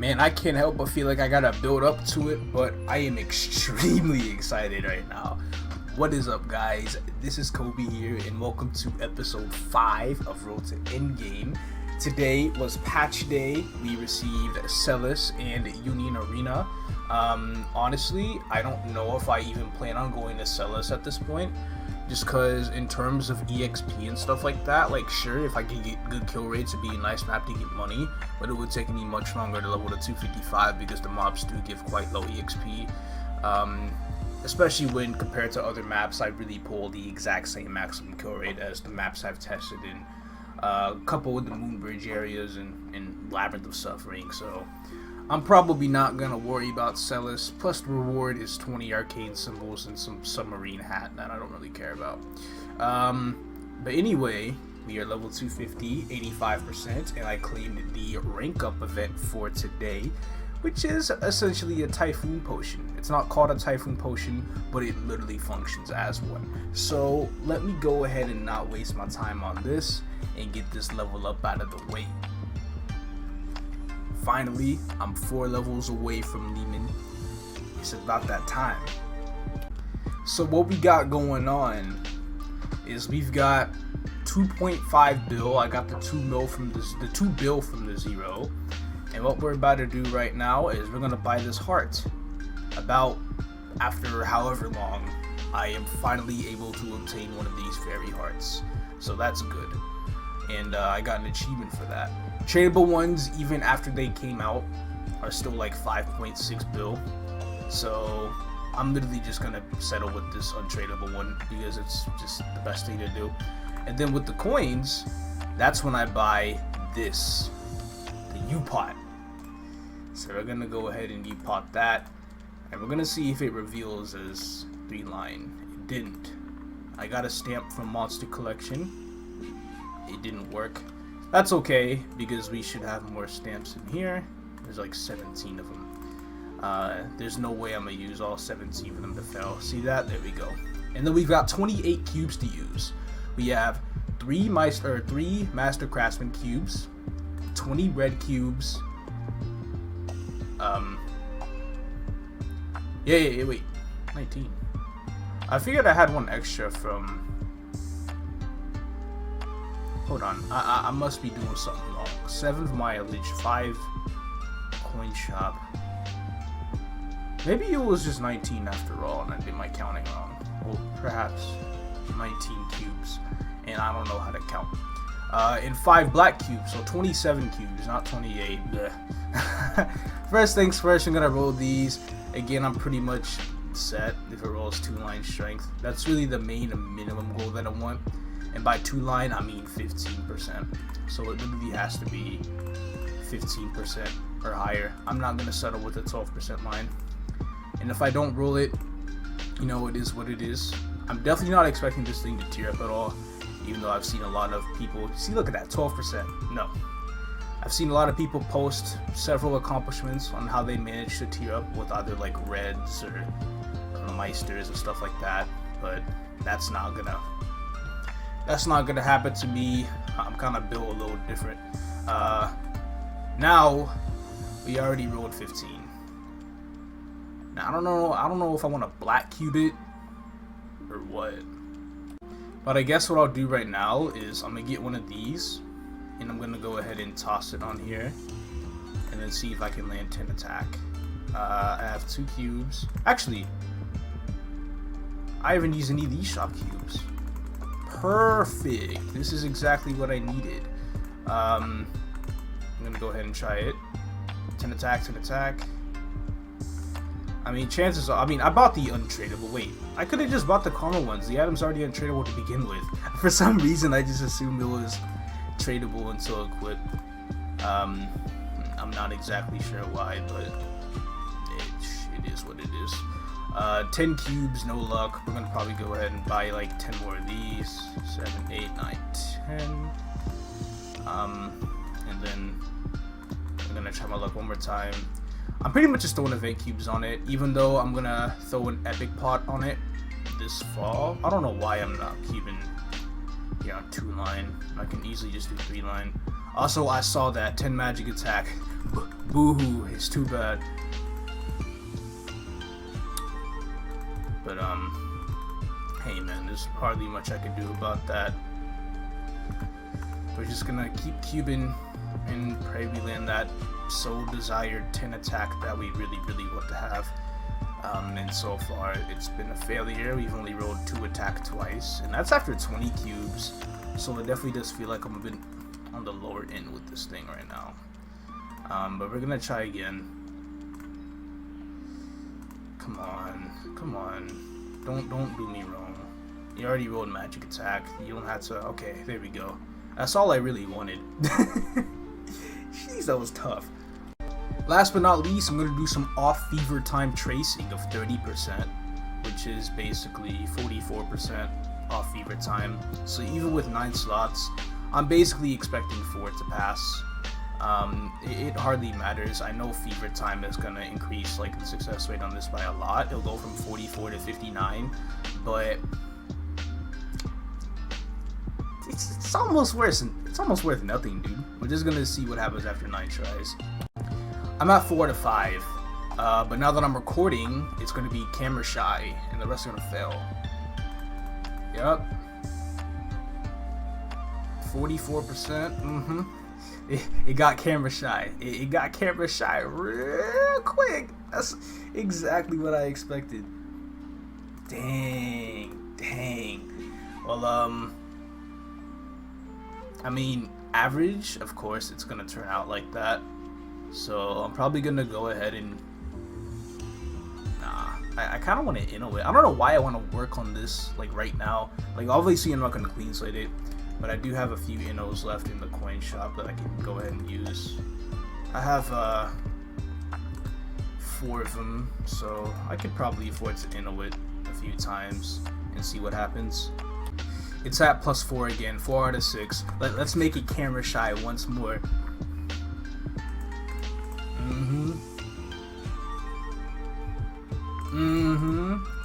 Man, I can't help but feel like I gotta build up to it, but I am extremely excited right now. What is up, guys? This is Kobe here, and welcome to episode 5 of Road to Endgame. Today was patch day. We received Celis and Union Arena. Honestly, I don't know if I even plan on going to Celis at this point. Just because in terms of EXP and stuff like that, like sure, if I could get good kill rates, it'd be a nice map to get money, but it would take me much longer to level to 255 because the mobs do give quite low EXP. Especially when compared to other maps, I really pull the exact same maximum kill rate as the maps I've tested in, coupled with the Moonbridge areas and Labyrinth of Suffering, so I'm probably not gonna worry about Celis. Plus the reward is 20 arcane symbols and some submarine hat that I don't really care about. But anyway, we are level 250, 85%, and I claimed the rank up event for today, which is essentially a Typhoon Potion. It's not called a Typhoon Potion, but it literally functions as one. So let me go ahead and not waste my time on this and get this level up out of the way. Finally, I'm 4 levels away from Lehman. It's about that time. So what we got going on is we've got 2.5 bill. I got the 2 mil from the 2 bill from the 0. And what we're about to do right now is we're gonna buy this heart. About after however long, I am finally able to obtain one of these fairy hearts. So that's good. And I got an achievement for that. Tradable ones, even after they came out, are still like 5.6 bill. So I'm literally just gonna settle with this untradeable one because it's just the best thing to do. And then with the coins, that's when I buy this, the U-Pot. So we're gonna go ahead and U-Pot that, and we're gonna see if it reveals as 3-line. It didn't. I got a stamp from Monster Collection. It didn't work. That's okay, because we should have more stamps in here. There's like 17 of them. There's no way I'm gonna use all 17 of them to fail. See that? There we go. And then we've got 28 cubes to use. We have 3 Master Craftsman cubes, 20 red cubes. Wait, 19. I figured I had one extra from. Hold on, I must be doing something wrong. 7th mileage, 5 coin shop. Maybe it was just 19 after all, and I did my counting wrong. Well, perhaps 19 cubes, and I don't know how to count. And 5 black cubes, so 27 cubes, not 28. First things first, I'm gonna roll these. Again, I'm pretty much set if it rolls 2-line strength. That's really the main and minimum goal that I want. And by 2-line, I mean 15%. So it literally has to be 15% or higher. I'm not going to settle with a 12% line. And if I don't roll it, you know, it is what it is. I'm definitely not expecting this thing to tier up at all. Even though I've seen a lot of people... See, look at that, 12%. No. I've seen a lot of people post several accomplishments on how they managed to tier up with either like reds or Meisters and stuff like that. But that's not gonna happen to me. I'm kind of built a little different. Now we already rolled 15. Now I don't know if I want to black cube it or what. But I guess what I'll do right now is I'm gonna get one of these, and I'm gonna go ahead and toss it on here, and then see if I can land 10 attack. I have 2 cubes. Actually, I haven't used any of these shop cubes. Perfect. This is exactly what I needed. I'm gonna go ahead and try it. 10 attack, 10 attack. I mean, chances are, I bought the untradeable. Wait, I could have just bought the common ones. The item's already untradeable to begin with. For some reason, I just assumed it was tradable until equipped. I'm not exactly sure why, but it is what it is. 10 cubes, no luck. We're gonna probably go ahead and buy like 10 more of these. 7, 8, 9, 10. And then I'm gonna try my luck one more time. I'm pretty much just throwing event cubes on it, even though I'm gonna throw an epic pot on it this fall. I don't know why I'm not keeping, 2-line. I can easily just do 3-line. Also, I saw that 10 magic attack Boo-hoo, it's too bad. But, hey man, there's hardly much I can do about that. We're just gonna keep cubing and pray we land that so desired 10 attack that we really want to have. And so far, it's been a failure. We've only rolled 2 attack twice, and that's after 20 cubes. So it definitely does feel like I'm a bit on the lower end with this thing right now. But we're gonna try again. Come on, don't do me wrong. You already rolled magic attack. You don't have to. Okay, there we go. That's all I really wanted. Jeez, that was tough. Last but not least, I'm going to do some off fever time tracing of 30%, which is basically 44% off fever time. So even with 9 slots, I'm basically expecting 4 to pass. It hardly matters. I know fever time is going to increase like the success rate on this by a lot. It'll go from 44 to 59, but it's almost worth nothing, dude. We're just gonna see what happens after 9 tries. I'm at 4 to 5, but now that I'm recording, it's gonna be camera shy, and the rest are gonna fail. Yep. 44%. It got camera shy. It got camera shy real quick. That's exactly what I expected. Dang. Well, I mean, average, of course, it's gonna turn out like that. So I'm probably gonna go ahead and I kind of want to inno it. I don't know why I want to work on this like right now. Like obviously I'm not gonna clean slate it, but I do have a few innos left in the coin shop that I can go ahead and use. I have 4 of them, so I could probably afford to inno it a few times and see what happens. It's at +4 again, 4 out of 6. Let's make it camera shy once more.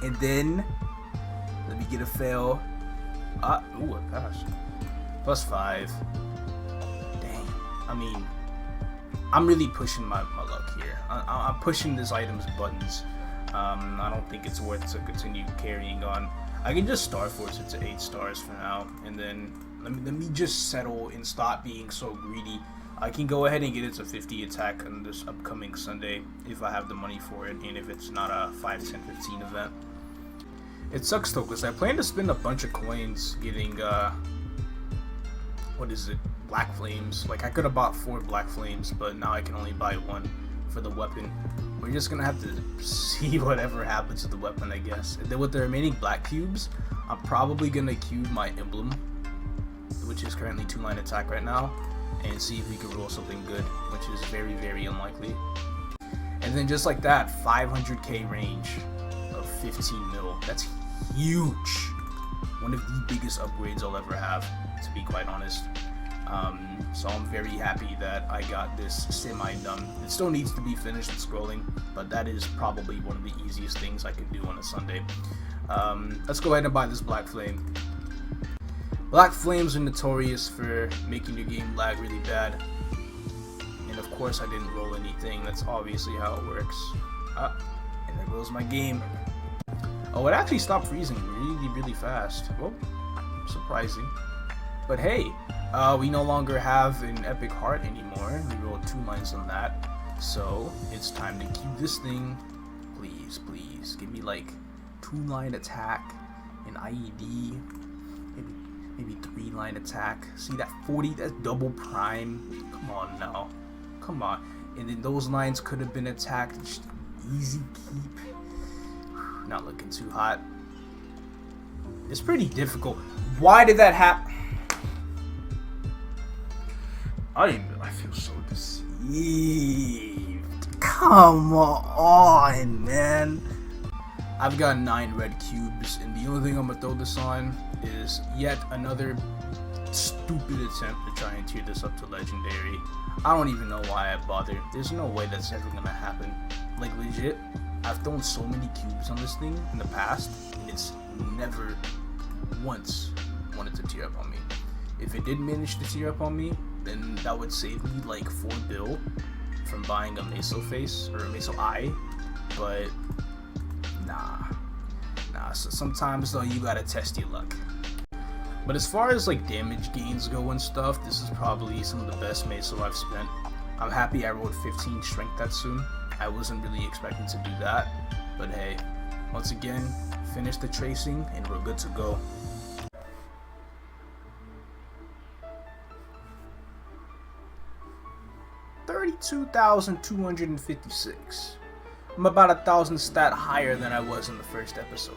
And then let me get a fail. Ooh, I passed. +5. Dang. I mean, I'm really pushing my luck here. I'm pushing this item's buttons. I don't think it's worth to continue carrying on. I can just Star Force it to 8 stars for now, and then let me just settle and stop being so greedy. I can go ahead and get it to 50 attack on this upcoming Sunday if I have the money for it, and if it's not a 5, 10, 15 event. It sucks though, because I plan to spend a bunch of coins getting, what is it, Black Flames. Like, I could have bought 4 Black Flames, but now I can only buy 1 for the weapon. We're just gonna have to see whatever happens with the weapon, I guess. And then with the remaining black cubes, I'm probably gonna cube my emblem, which is currently 2-line attack right now, and see if we can roll something good, which is very unlikely. And then just like that, 500k range of 15 mil. That's huge. One of the biggest upgrades I'll ever have, to be quite honest. So I'm very happy that I got this semi-done. It still needs to be finished with scrolling, but that is probably one of the easiest things I can do on a Sunday. Let's go ahead and buy this Black Flame. Black Flames are notorious for making your game lag really bad. And of course I didn't roll anything. That's obviously how it works. And there goes my game. Oh, it actually stopped freezing really fast. Well, surprising. But hey, we no longer have an epic heart anymore. We rolled 2 lines on that. So it's time to cube this thing. Please, give me like 2-line attack, an IED, maybe 3-line attack. See that 40? That's double prime. Come on now, come on. And then those lines could have been attacked. Just easy keep. Not looking too hot. It's pretty difficult. Why did that happen? I feel so deceived. Come on, man. I've got 9 red cubes, and the only thing I'm gonna throw this on is yet another stupid attempt to try and tier this up to legendary. I don't even know why I bothered. There's no way that's ever gonna happen. Like, legit, I've thrown so many cubes on this thing in the past, and it's never once wanted to tier up on me. If it did manage to tier up on me, then that would save me like 4 bill from buying a Meso face or a Meso eye, but nah. So sometimes though you gotta test your luck. But as far as like damage gains go and stuff, this is probably some of the best Meso I've spent. I'm happy I rolled 15 strength that soon. I wasn't really expecting to do that, but hey, once again, finish the tracing and we're good to go. $32,256. I'm about 1,000 stat higher than I was in the first episode.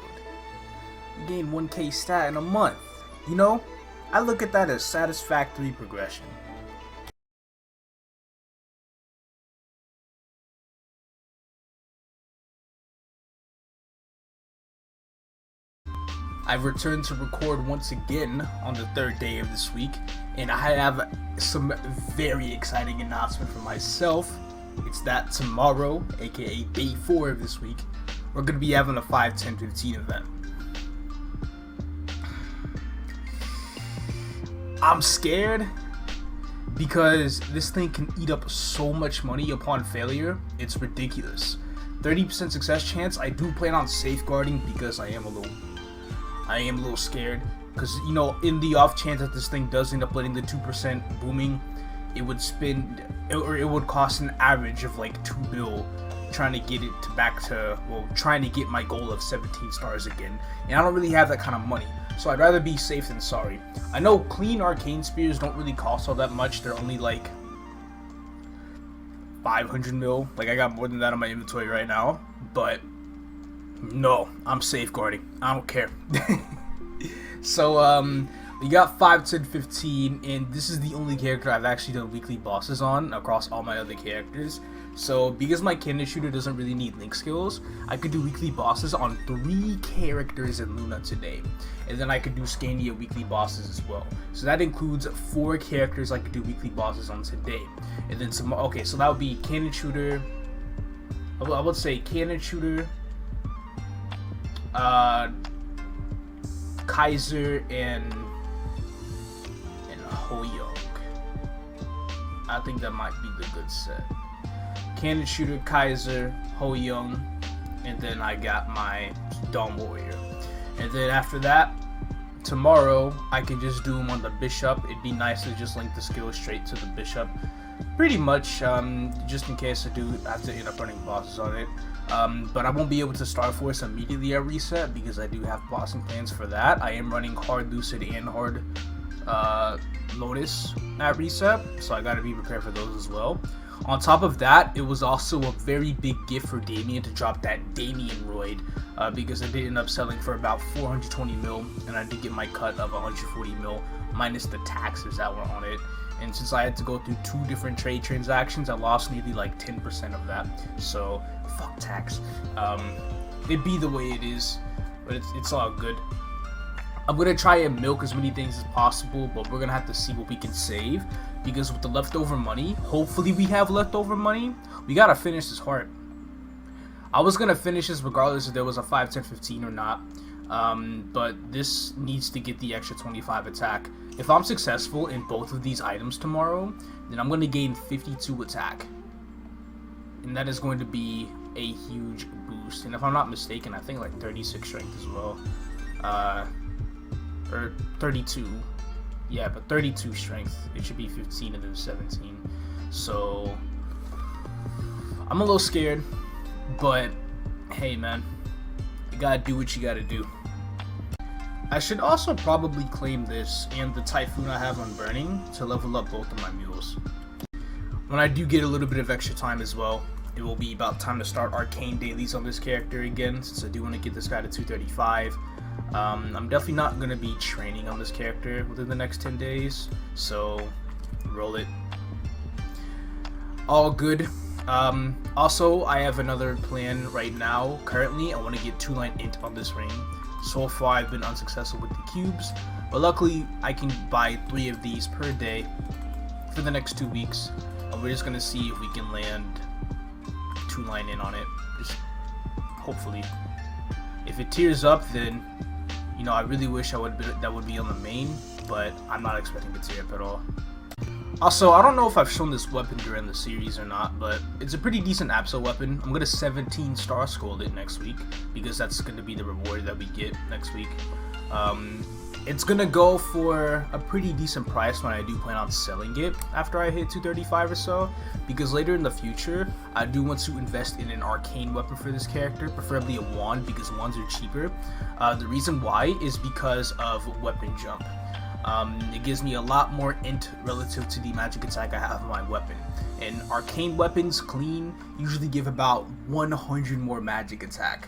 You gain 1k stat in a month. You know, I look at that as satisfactory progression. I've returned to record once again on the third day of this week, and I have some very exciting announcement for myself. It's that tomorrow, aka day 4 of this week, we're going to be having a 5, 10, 15 event. I'm scared because this thing can eat up so much money upon failure. It's ridiculous. 30% success chance. I do plan on safeguarding because I am a little scared, because you know, in the off chance that this thing does end up letting the 2% booming, it would spend, or it would cost an average of like 2 mil trying to get it trying to get my goal of 17 stars again, and I don't really have that kind of money, so I'd rather be safe than sorry. I know clean arcane spears don't really cost all that much. They're only like 500 mil. Like, I got more than that on my inventory right now, but no, I'm safeguarding. I don't care. So, we got 5, 10, 15, and this is the only character I've actually done weekly bosses on across all my other characters. So, because my cannon shooter doesn't really need link skills, I could do weekly bosses on 3 characters in Luna today. And then I could do Scania weekly bosses as well. So that includes 4 characters I could do weekly bosses on today. And then some, okay, so that would be cannon shooter, I would say cannon shooter, Kaiser, and Hoyoung. I think that might be the good set. Cannon shooter, Kaiser, Hoyoung, and then I got my Dawn Warrior. And then after that, tomorrow I can just do them on the Bishop. It'd be nice to just link the skill straight to the Bishop, pretty much, just in case I do have to end up running bosses on it. But I won't be able to Star Force immediately at reset because I do have bossing plans for that. I am running hard Lucid and hard Lotus at reset, so I gotta be prepared for those as well. On top of that, it was also a very big gift for Damien to drop that Damien Roid, because I did end up selling for about 420 mil, and I did get my cut of 140 mil minus the taxes that were on it. And since I had to go through 2 different trade transactions, I lost nearly like 10% of that. So fuck tax. It be the way it is, but it's all good. I'm gonna try and milk as many things as possible, but we're gonna have to see what we can save, because with the leftover money, hopefully we have leftover money, we gotta finish this heart. I was gonna finish this regardless if there was a 5, 10, 15 or not, but this needs to get the extra 25 attack. If I'm successful in both of these items tomorrow, then I'm gonna gain 52 attack, and that is going to be a huge boost. And if I'm not mistaken, I think like 36 strength as well, or 32, yeah, but 32 strength. It should be 15 and then 17. So I'm a little scared, but hey man, you gotta do what you gotta do. I should also probably claim this and the Typhoon I have on Burning to level up both of my mules. When I do get a little bit of extra time as well, it will be about time to start arcane dailies on this character again, since I do want to get this guy to 235. I'm definitely not going to be training on this character within the next 10 days, so roll it. All good. Also, I have another plan right now. Currently, I want to get 2-line int on this ring. So far, I've been unsuccessful with the cubes, but luckily, I can buy 3 of these per day for the next 2 weeks. And we're just going to see if we can land 2-line in on it, just hopefully. If it tears up, then, you know, I really wish that would be on the main, but I'm not expecting it to tear up at all. Also, I don't know if I've shown this weapon during the series or not, but it's a pretty decent Absol weapon. I'm gonna 17 star scroll it next week because that's gonna be the reward that we get next week. It's gonna go for a pretty decent price when I do plan on selling it after I hit 235 or so, because later in the future I do want to invest in an arcane weapon for this character, preferably a wand, because wands are cheaper. The reason why is because of weapon jump. It gives me a lot more int relative to the magic attack I have on my weapon, and arcane weapons clean usually give about 100 more magic attack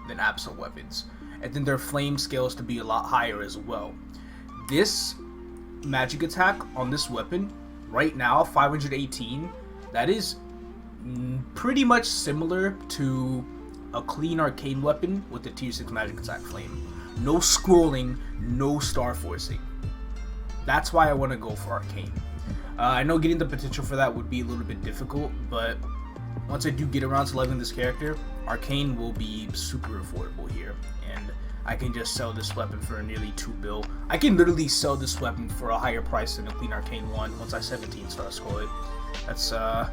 than Absol weapons, and then their flame scales to be a lot higher as well. This magic attack on this weapon right now, 518, that is pretty much similar to a clean arcane weapon with the tier 6 magic attack flame. No scrolling, no star forcing. That's why I want to go for arcane. I know getting the potential for that would be a little bit difficult, but once I do get around to leveling this character, arcane will be super affordable here, and I can just sell this weapon for nearly 2 bill. I can literally sell this weapon for a higher price than a clean arcane one once I 17 star scroll it. That's how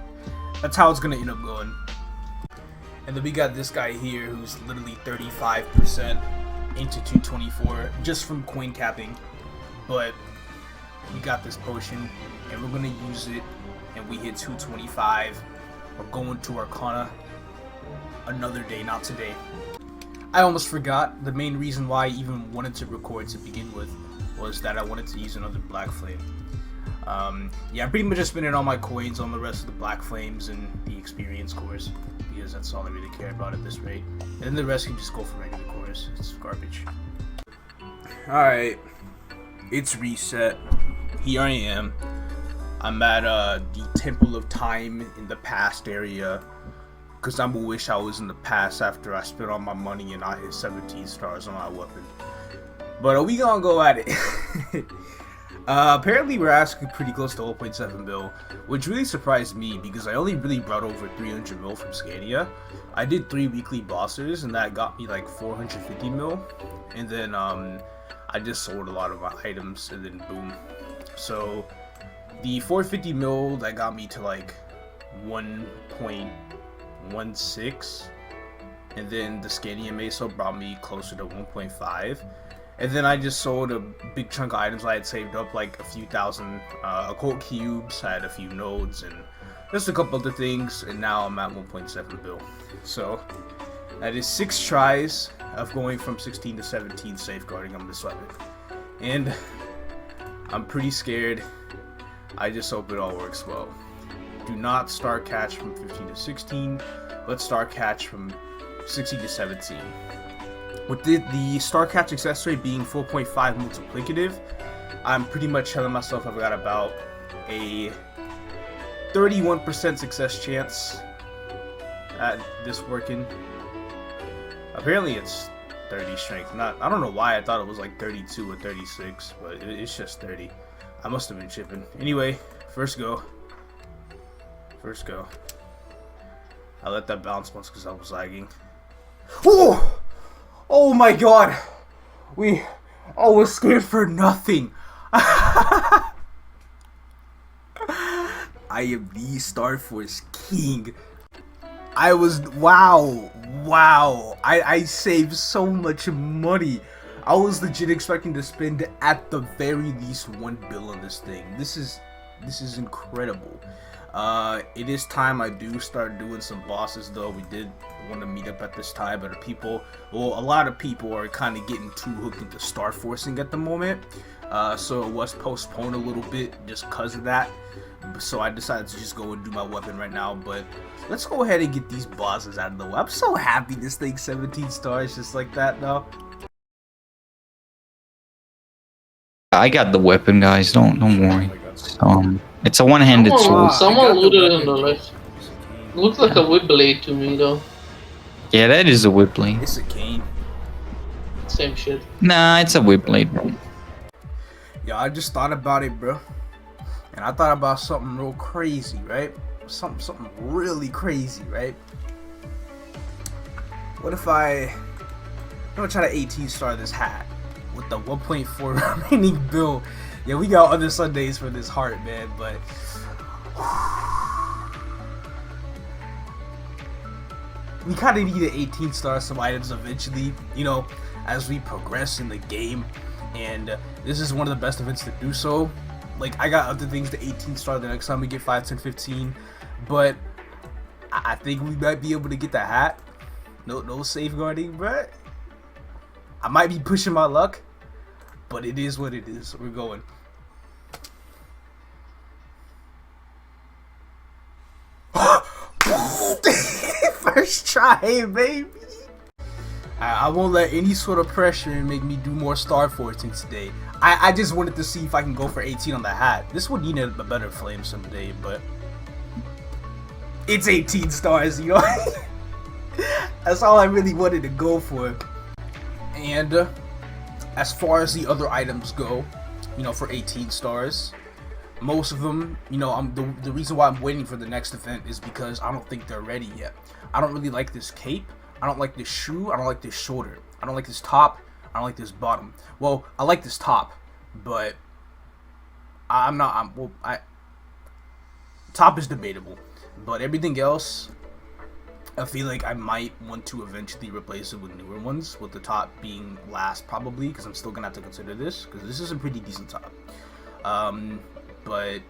it's gonna end up going. And then we got this guy here who's literally 35% into 224 just from coin capping, but we got this potion and we're gonna use it, and we hit 225. We're going to Arcana another day, not today. I almost forgot, the main reason why I even wanted to record to begin with was that I wanted to use another Black Flame. Yeah, I'm pretty much just spending all my coins on the rest of the Black Flames and the experience cores, because that's all I really care about at this rate. And then the rest can just go for regular cores. It's garbage. Alright, it's reset. Here I am. I'm at the Temple of Time in the past area, because I wish I was in the past after I spent all my money and I hit 17 stars on my weapon. But we gonna go at it. Apparently we're asking pretty close to 0.7 mil, which really surprised me because I only really brought over 300 mil from Scania. I did 3 weekly bosses and that got me like 450 mil, and then I just sold a lot of my items and then boom. So the 450 mil that got me to like 1.16, and then the Scania Meso brought me closer to 1.5, and then I just sold a big chunk of items I had saved up, like a few thousand occult cubes, I had a few nodes and just a couple other things, and now I'm at 1.7 bill. So that is 6 tries of going from 16 to 17 safeguarding on this weapon, and I'm pretty scared. I just hope it all works well. Do not star catch from 15 to 16, but star catch from 16 to 17. With the star catch success rate being 4.5 multiplicative, I'm pretty much telling myself I've got about a 31% success chance at this working. Apparently it's 30 strength. I don't know why I thought it was like 32 or 36, but it's just 30. I must have been chipping. Anyway, first go. I let that bounce once because I was lagging. Oh! Oh my god! I was scared for nothing. I am the Star Force King. Wow. I saved so much money. I was legit expecting to spend at the very least 1 bill on this thing. This is incredible. It is time I do start doing some bosses though. We did want to meet up at this time, but a lot of people are kind of getting too hooked into star forcing at the moment. So it was postponed a little bit just because of that. So I decided to just go and do my weapon right now, but let's go ahead and get these bosses out of the way. I'm so happy this thing's 17 stars just like that now. I got the weapon, guys. Don't worry. It's a one-handed sword. Someone looted it on the left. It looks like a whip blade to me, though. Yeah, that is a whip blade. It's a cane. Same shit. Nah, it's a whip blade, bro. Yeah, I just thought about it, bro. And I thought about something real crazy, right? Something really crazy, right? What if I'm gonna try to 18 star this hat with the 1.4 remaining bill Yeah, we got other Sundays for this heart, man, but we kind of need an 18 star some items eventually, you know, as we progress in the game, and this is one of the best events to do so. Like, I got other things to 18 star the next time we get 5, 10, 15, but I think we might be able to get the hat. No safeguarding, but I might be pushing my luck, but it is what it is. We're going. First try, baby. I won't let any sort of pressure make me do more Star Fortune today. I just wanted to see if I can go for 18 on the hat. This would need a better flame someday, but it's 18 stars, you know? That's all I really wanted to go for. And as far as the other items go, you know, for 18 stars, most of them, you know, the reason why I'm waiting for the next event is because I don't think they're ready yet. I don't really like this cape. I don't like this shoe. I don't like this shoulder. I don't like this top. I don't like this bottom. Well, I like this top, but top is debatable. But everything else, I feel like I might want to eventually replace it with newer ones, with the top being last probably, because I'm still gonna have to consider this, because this is a pretty decent top. But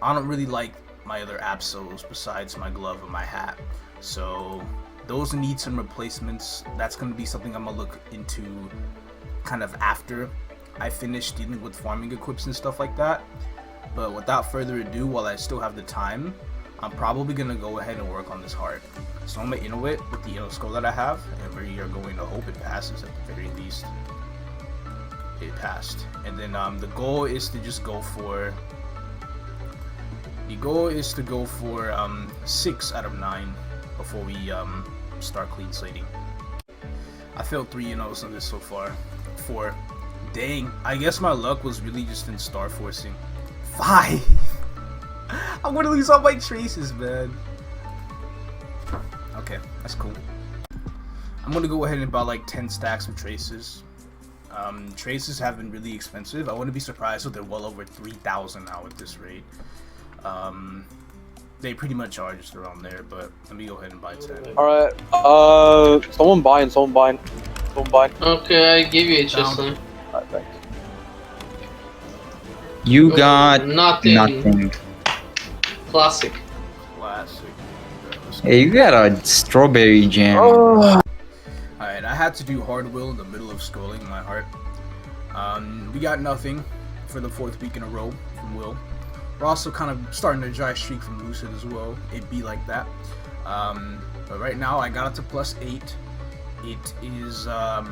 I don't really like my other absos besides my glove and my hat, so those need some replacements. That's going to be something I'm going to look into kind of after I finish dealing with farming equips and stuff like that. But without further ado, while I still have the time, I'm probably going to go ahead and work on this heart. So I'm going to inno it with the inno skull that I have, and we are going to hope it passes at the very least. It passed. And then the goal is to just go for... The goal is to go for 6 out of 9 before we start clean slating. I failed 3 innos on this so far. 4. Dang, I guess my luck was really just in star forcing. 5. I'm gonna lose all my traces, man. Okay, that's cool. I'm gonna go ahead and buy like 10 stacks of traces. Traces have been really expensive. I wouldn't be surprised if they're well over 3,000 now at this rate. They pretty much are just around there, but let me go ahead and buy 10. Alright, someone buying. Okay, I give you a chest then. Alright, thanks. You got nothing. Classic. Hey, you got a strawberry jam. Oh. Alright, I had to do hard will in the middle of scrolling my heart. We got nothing for the 4th week in a row from Will. We're also kind of starting a dry streak from Lucid as well. It be like that. But right now I got it to +8. It is I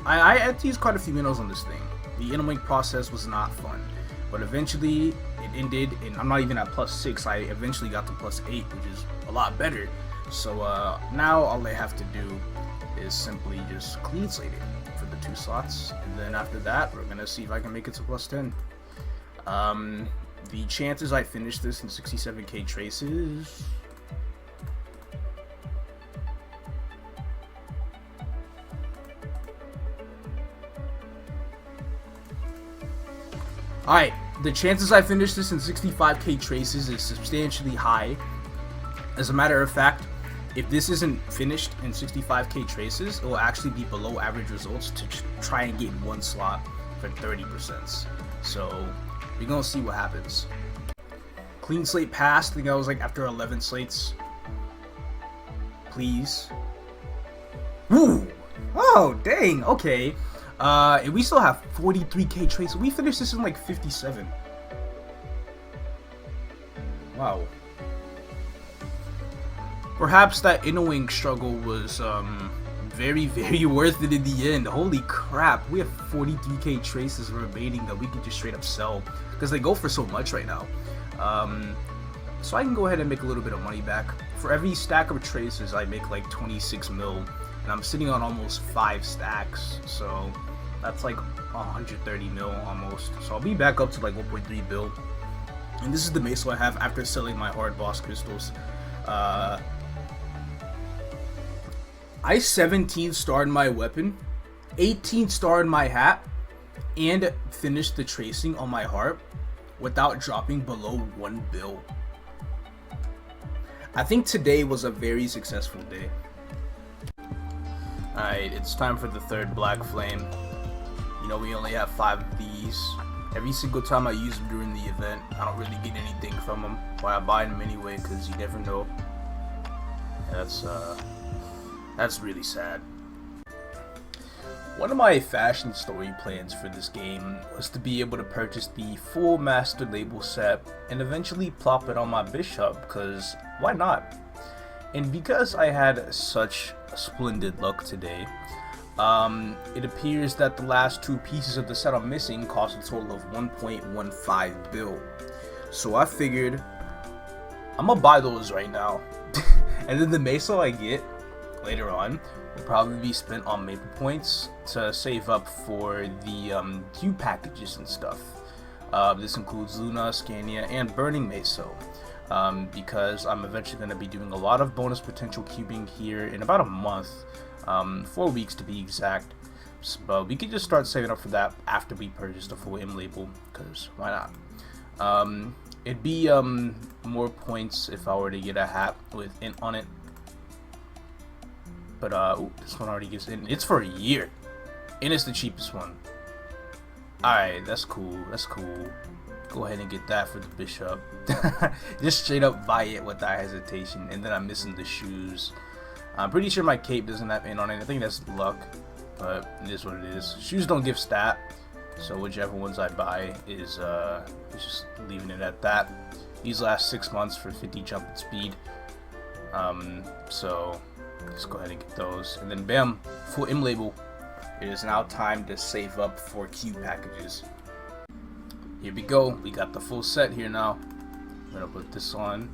had to use quite a few minnows on this thing. The innoing process was not fun, but eventually it ended, and I'm not even at +6. I eventually got to +8, which is a lot better. So now all I have to do is simply just clean slate it for the 2 slots, and then after that we're gonna see if I can make it to +10. The chances I finish this in 67k traces, alright, the chances I finish this in 65k traces is substantially high. As a matter of fact, if this isn't finished in 65k traces, it will actually be below average results to try and get 1 slot for 30%. So we're gonna see what happens. Clean slate passed. I think I was like after 11 slates. Please. Woo! Oh, dang. Okay. And we still have 43k traces. We finished this in like 57. Wow. Perhaps that innowing struggle was very, very worth it in the end. Holy crap, we have 43k traces remaining that we can just straight up sell, because they go for so much right now. So I can go ahead and make a little bit of money back. For every stack of traces I make like 26 mil, and I'm sitting on almost 5 stacks, so that's like 130 mil almost. So I'll be back up to like 1.3 bill. And this is the meso I have after selling my hard boss crystals. I 17 starred my weapon, 18 starred my hat, and finish the tracing on my harp without dropping below 1 bill. I think today was a very successful day. Alright, it's time for the third black flame. You know, we only have 5 of these. Every single time I use them during the event, I don't really get anything from them. Why I buy them anyway, because you never know. That's really sad. One of my fashion story plans for this game was to be able to purchase the full master label set and eventually plop it on my bishop, because why not? And because I had such splendid luck today, it appears that the last 2 pieces of the set I'm missing cost a total of 1.15 bill. So I figured I'm gonna buy those right now. And then the meso I get later on will probably be spent on maple points to save up for the Q packages and stuff. This includes Luna, Scania, and Burning Meso. Because I'm eventually going to be doing a lot of bonus potential cubing here in about a month, 4 weeks to be exact. But we could just start saving up for that after we purchase the full M label, because why not? It'd be more points if I were to get a hat with int on it. But ooh, this one already gives int. It's for a year, and it's the cheapest one. Alright, that's cool. That's cool. Go ahead and get that for the bishop. Just straight up buy it without hesitation. And then I'm missing the shoes. I'm pretty sure my cape doesn't have int on it. I think that's luck, but it is what it is. Shoes don't give stat, so whichever ones I buy is just leaving it at that. These last 6 months for 50 jump and speed. So let's go ahead and get those, and then bam, full M label. It is now time to save up for Q packages. Here we go. We got the full set here now. I'm gonna put this on.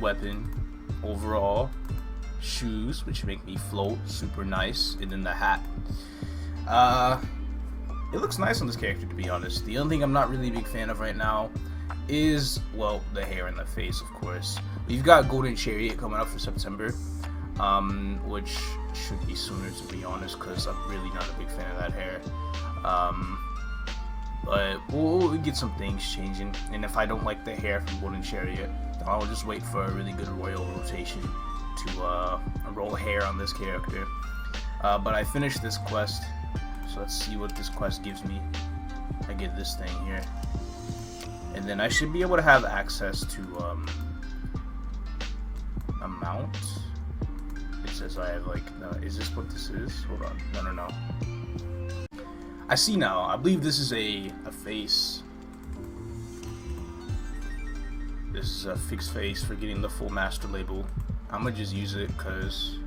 Weapon, overall, shoes, which make me float, super nice, and then the hat. It looks nice on this character, to be honest. The only thing I'm not really a big fan of right now is, well, the hair and the face, of course. We've got Golden Chariot coming up for September, which should be sooner, to be honest, because I'm really not a big fan of that hair. But we'll get some things changing, and if I don't like the hair from Golden Chariot, I'll just wait for a really good royal rotation to roll hair on this character. But I finished this quest, so let's see what this quest gives me. I get this thing here, and then I should be able to have access to a mount. It says I have, like, no, is this what this is? Hold on, no. I see now. I believe this is a face. This is a fixed face for getting the full master label. I'm gonna just use it because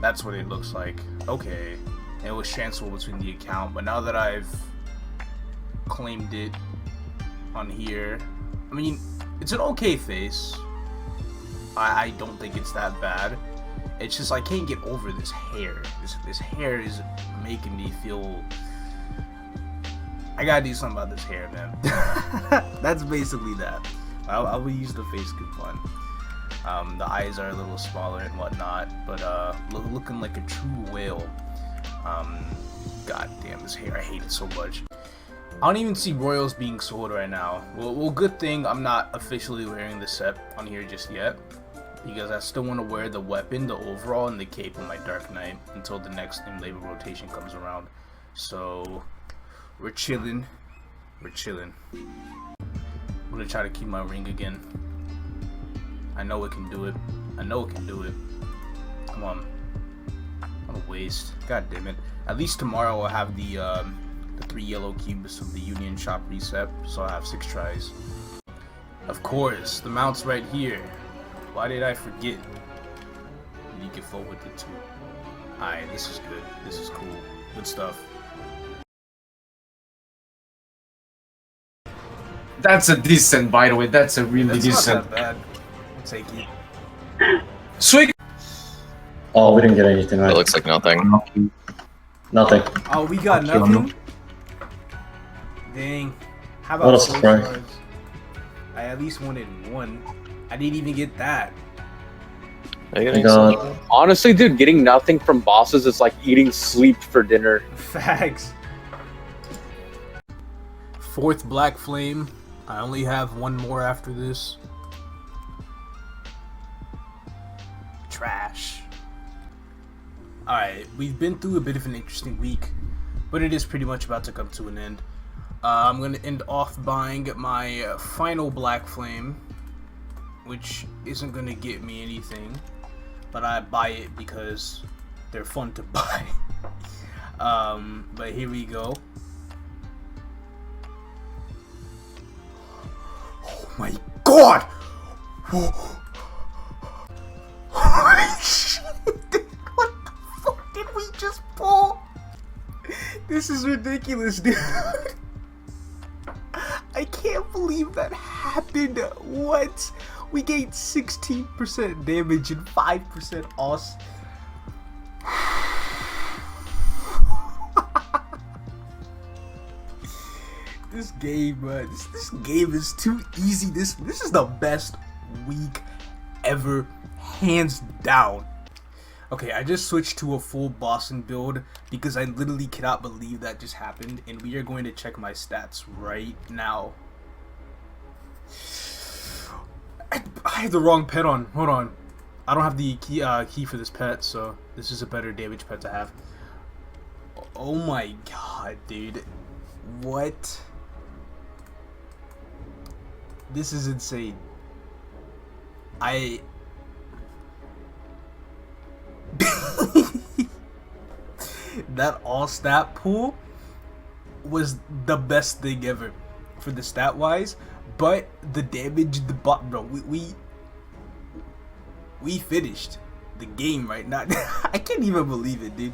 that's what it looks like. Okay, it was transferable between the account, but now that I've claimed it on here, I mean, it's an okay face. I don't think it's that bad. It's just I can't get over this hair. This hair is making me feel. I gotta do something about this hair, man. That's basically that. I will use the face coupon. The eyes are a little smaller and whatnot, but looking like a true whale. God damn, this hair, I hate it so much. I don't even see royals being sold right now. Well, good thing I'm not officially wearing the set on here just yet, because I still want to wear the weapon, the overall, and the cape on my Dark Knight until the next M label rotation comes around. So we're chilling. I'm gonna try to keep my ring again. I know it can do it. Come on. What a waste. God damn it. At least tomorrow I'll have the 3 yellow cubes of the Union Shop reset, so I'll have 6 tries. Of course, the mount's right here. Why did I forget? You can float with it too. Alright, this is good. This is cool. Good stuff. That's a decent, by the way. That's a really decent. Not that bad. I'll take it. Sweet. Oh, we didn't get anything right. That looks like nothing. Nothing. Oh, we got I'll kill him. nothing? Dang. How about What a soul surprise. shards? I at least wanted 1. I didn't even get that. Are you getting got- something? Honestly, dude, getting nothing from bosses is like eating sleep for dinner. Facts. 4th Black Flame. I only have one more after this. Trash. Alright, we've been through a bit of an interesting week, but it is pretty much about to come to an end. I'm going to end off buying my final Black Flame, which isn't going to get me anything, but I buy it because they're fun to buy. But here we go. Oh my god! Holy shit! What the fuck did we just pull? This is ridiculous, dude. I can't believe that happened. What? We gained 16% damage and 5% os. This game, this game is too easy. This is the best week ever, hands down. Okay, I just switched to a full Boston build because I literally cannot believe that just happened, and we are going to check my stats right now. I had the wrong pet on. Hold on. I don't have the key for this pet, so this is a better damage pet to have. Oh my god, dude. What? This is insane. That all stat pool was the best thing ever for the stat wise, but the damage, the bot, bro, we finished the game right now. I can't even believe it, dude.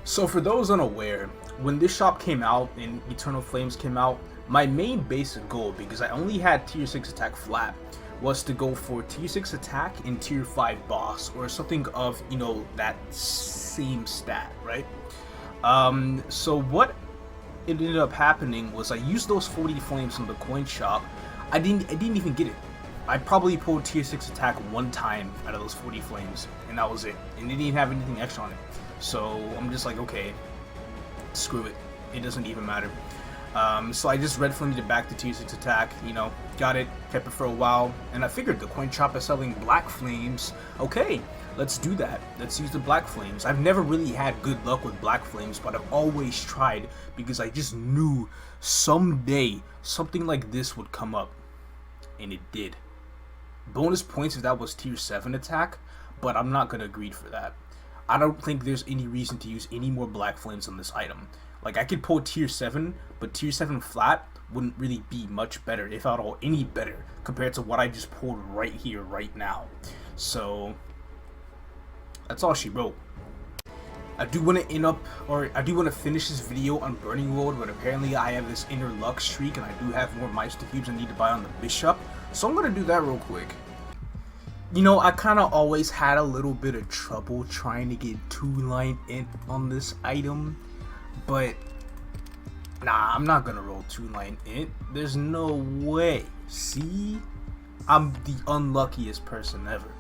So for those unaware, when this shop came out and Eternal Flames came out, my main basic goal, because I only had tier 6 attack flat, was to go for tier 6 attack and tier 5 boss, or something of, you know, that same stat, right? So what ended up happening was I used those 40 flames from the coin shop. I didn't even get it. I probably pulled tier 6 attack one time out of those 40 flames, and that was it. And it didn't even have anything extra on it. So I'm just like, okay, screw it. It doesn't even matter. So I just red flamed it back to tier 6 attack, you know, got it, kept it for a while, and I figured the coin shop is selling black flames. Okay, let's do that. Let's use the black flames. I've never really had good luck with black flames, but I've always tried because I just knew someday something like this would come up, and it did. Bonus points if that was tier 7 attack, but I'm not gonna agree for that. I don't think there's any reason to use any more black flames on this item. Like, I could pull tier 7, but tier 7 flat wouldn't really be much better, if at all any better, compared to what I just pulled right here, right now. So, that's all she wrote. I do want to finish this video on Burning Road, but apparently I have this inner luck streak, and I do have more Meister cubes I need to buy on the Bishop, so I'm going to do that real quick. You know, I kind of always had a little bit of trouble trying to get 2-line int on this item. But, nah, I'm not gonna roll 2-line int. There's no way. See? I'm the unluckiest person ever.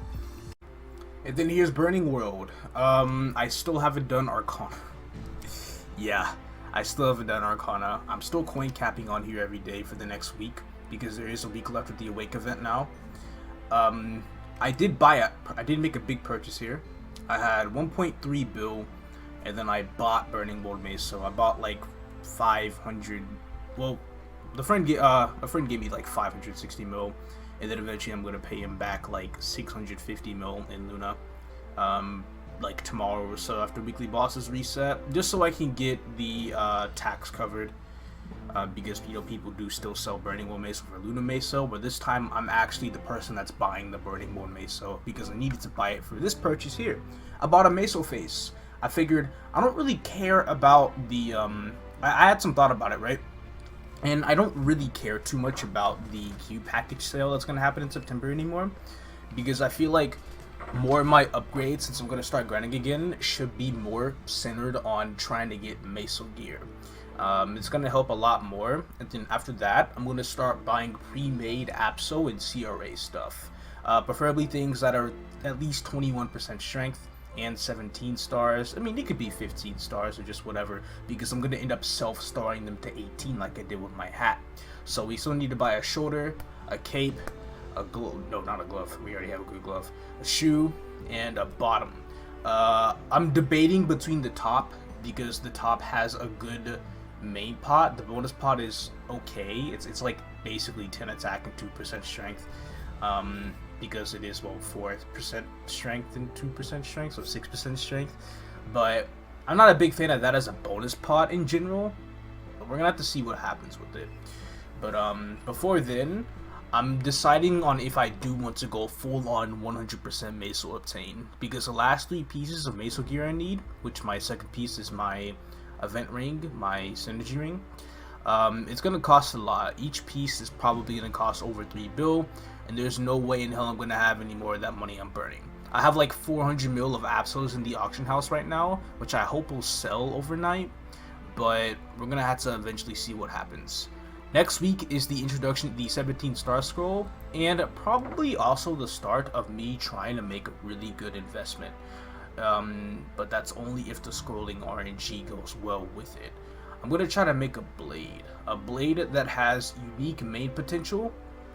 And then here's Burning World. I still haven't done Arcana. Yeah, I still haven't done Arcana. I'm still coin capping on here every day for the next week, because there is a week left with the Awake event now. I did make a big purchase here. I had 1.3 bill. And then I bought Burning World Mace, so I bought like 500. Well, a friend gave me like 560 mil, and then eventually I'm gonna pay him back like 650 mil in Luna, like tomorrow or so after weekly bosses reset, just so I can get the tax covered, because you know people do still sell Burning World Mace for Luna Meso, but this time I'm actually the person that's buying the Burning World Meso because I needed to buy it for this purchase here. I bought a Meso face. I figured I don't really care about the, I had some thought about it, right? And I don't really care too much about the cube package sale that's going to happen in September anymore, because I feel like more of my upgrades, since I'm going to start grinding again, should be more centered on trying to get Meso gear. It's going to help a lot more. And then after that, I'm going to start buying pre-made APSO and CRA stuff. Preferably things that are at least 21% strength and 17 stars. I mean, it could be 15 stars or just whatever, because I'm going to end up self-starring them to 18 like I did with my hat. So we still need to buy a shoulder, a cape, a glove, no, not a glove, we already have a good glove, a shoe, and a bottom. I'm debating between the top, because the top has a good main pot. The bonus pot is okay. It's like basically 10 attack and 2% strength, because it is, well, 4% strength and 2% strength, so 6% strength. But I'm not a big fan of that as a bonus pot in general, but we're gonna have to see what happens with it. But before then, I'm deciding on if I do want to go full on 100% Maso obtain, because the last 3 pieces of Maso gear I need, which my second piece is my event ring, my synergy ring, it's gonna cost a lot. Each piece is probably gonna cost over 3 bill, and there's no way in hell I'm gonna have any more of that money I'm burning. I have like 400 mil of Apsos in the auction house right now, which I hope will sell overnight, but we're gonna have to eventually see what happens. Next week is the introduction to the 17 star scroll, and probably also the start of me trying to make a really good investment. But that's only if the scrolling RNG goes well with it. I'm going to try to make a blade that has unique main potential,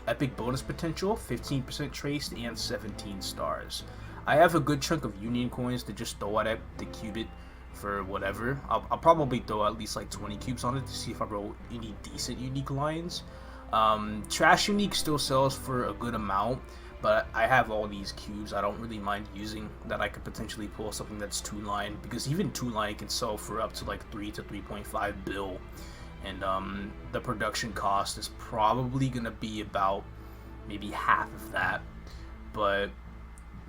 epic bonus potential, 15% traced, and 17 stars. I have a good chunk of union coins to just throw at it to cube it for whatever. I'll probably throw at least like 20 cubes on it to see if I roll any decent unique lines. Trash unique still sells for a good amount, but I have all these cubes I don't really mind using that I could potentially pull something that's 2-line, because even 2-line can sell for up to like 3 to 3.5 bill, and the production cost is probably gonna be about maybe half of that, but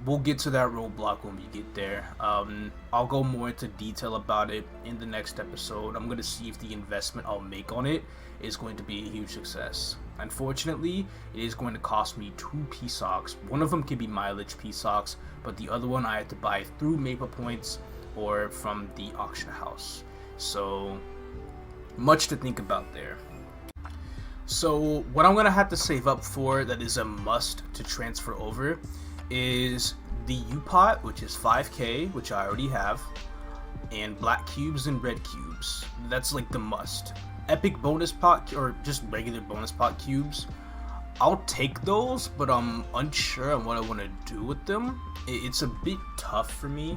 we'll get to that roadblock when we get there. I'll go more into detail about it in the next episode. I'm going to see if the investment I'll make on it is going to be a huge success. Unfortunately, it is going to cost me 2 PSOCs. One of them can be mileage PSOCs, but the other one I have to buy through Maple Points or from the auction house. So, much to think about there. So, what I'm going to have to save up for that is a must to transfer over is the U-Pot, which is 5k, which I already have, and black cubes and red cubes. That's like the must. Epic bonus pot, or just regular bonus pot cubes, I'll take those, but I'm unsure on what I want to do with them. It's a bit tough for me,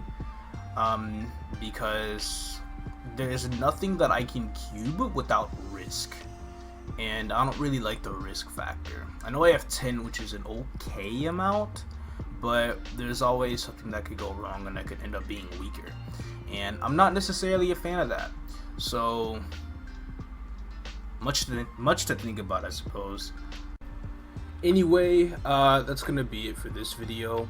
because there's nothing that I can cube without risk, and I don't really like the risk factor. I know I have 10, which is an okay amount, but there's always something that could go wrong and that could end up being weaker, and I'm not necessarily a fan of that. So much to think about, I suppose. Anyway, that's gonna be it for this video.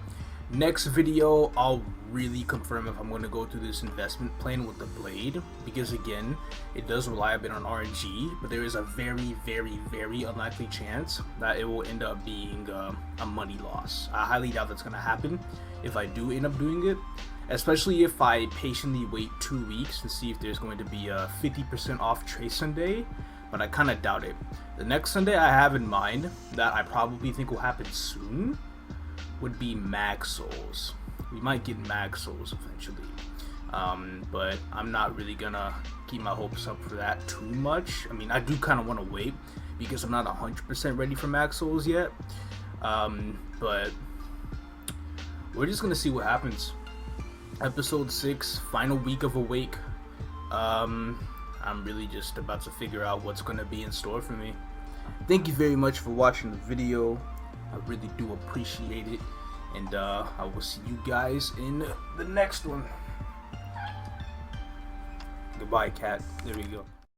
Next video, I'll really confirm if I'm going to go through this investment plan with the blade, because again, it does rely a bit on RNG, but there is a very, very, very unlikely chance that it will end up being a money loss. I highly doubt that's going to happen if I do end up doing it, especially if I patiently wait 2 weeks to see if there's going to be a 50% off Trace Sunday, but I kind of doubt it. The next Sunday I have in mind that I probably think will happen soon would be Mag Souls. We might get Mag Souls eventually, but I'm not really gonna keep my hopes up for that too much. I mean, I do kind of want to wait because I'm not 100% ready for Mag Souls yet, but we're just gonna see what happens. Episode 6, final week of Awake. I'm really just about to figure out what's gonna be in store for me. Thank you very much for watching the video. I really do appreciate it, and I will see you guys in the next one. Goodbye, cat. There we go.